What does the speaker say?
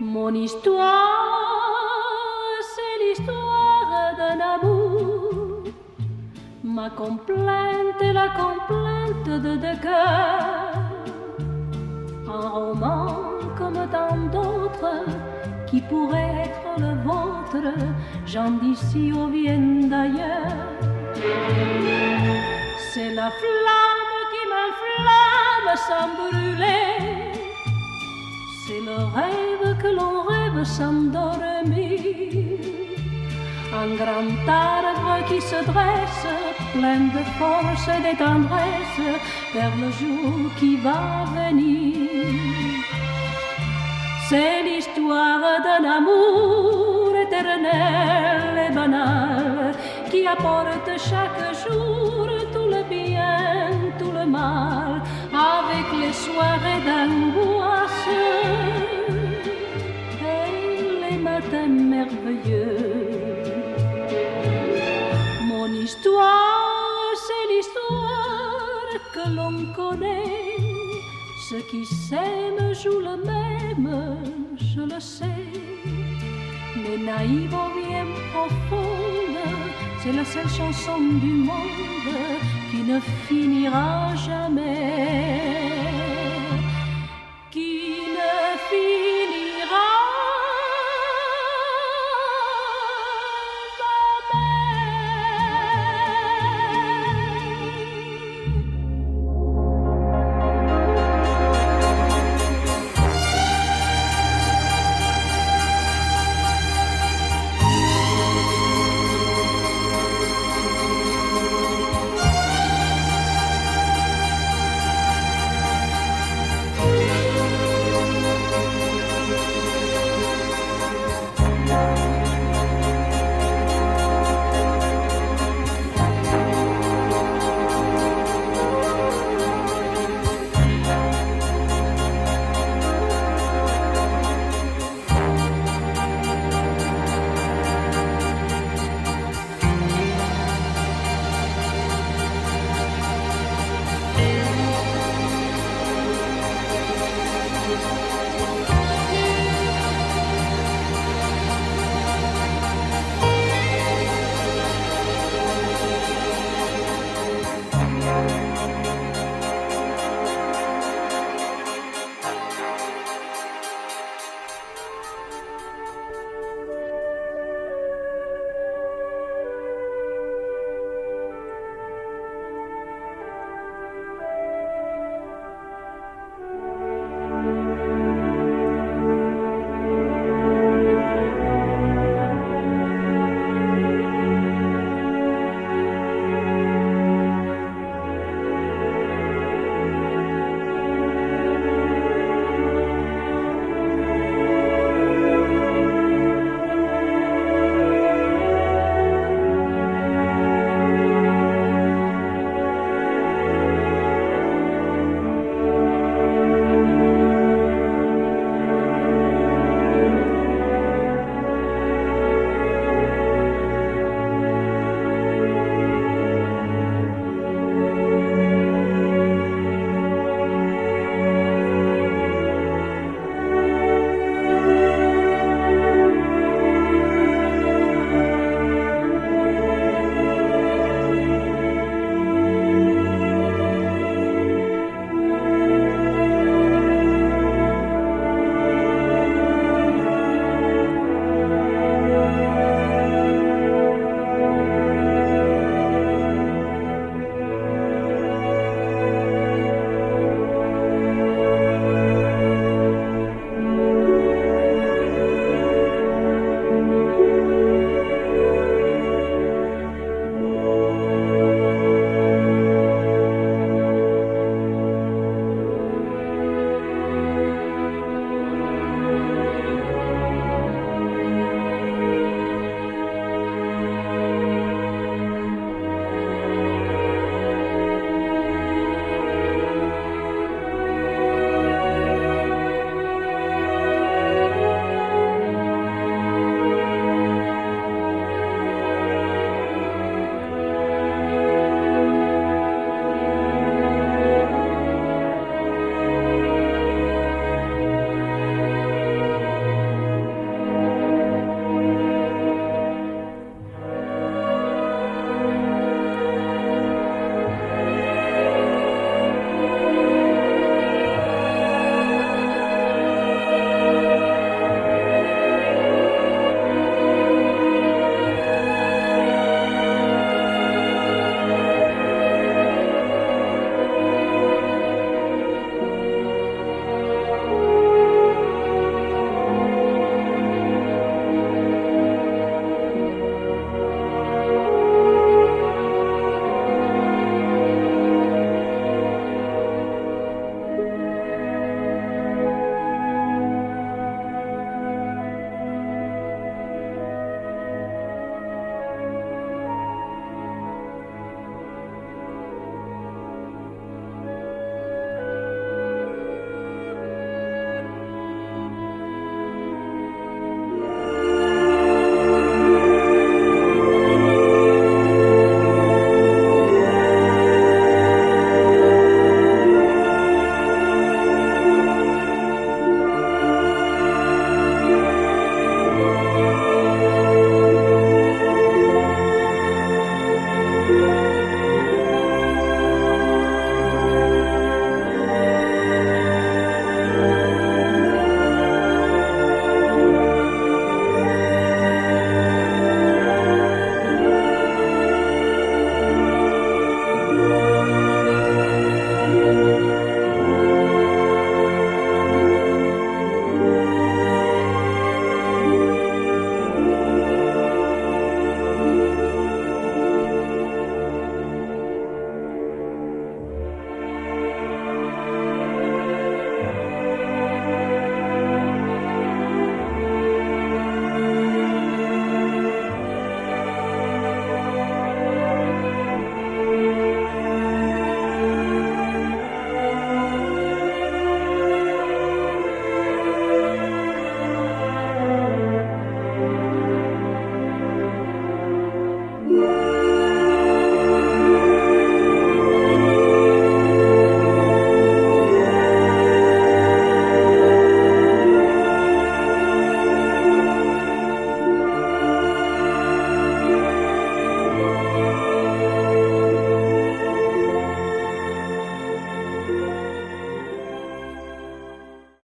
Mon histoire, c'est l'histoire d'un amour. Ma complainte est la complainte de deux cœurs. Un roman comme tant d'autres qui pourrait être le vôtre, gens d'ici ou viennent d'ailleurs. C'est la flamme qui m'inflamme sans brûler. C'est le rêve que l'on rêve sans dormir. Un grand arbre qui se dresse, plein de force et de tendresse, vers le jour qui va venir. C'est l'histoire d'un amour éternel et banal qui apporte chaque jour tout le bien, tout le mal, avec les soirées d'angoisse et les matins merveilleux. Mon histoire, c'est l'histoire que l'on connaît. Ceux qui s'aiment jouent le même, je le sais. Mais naïve ou bien profonde, c'est la seule chanson du monde qui ne finira jamais.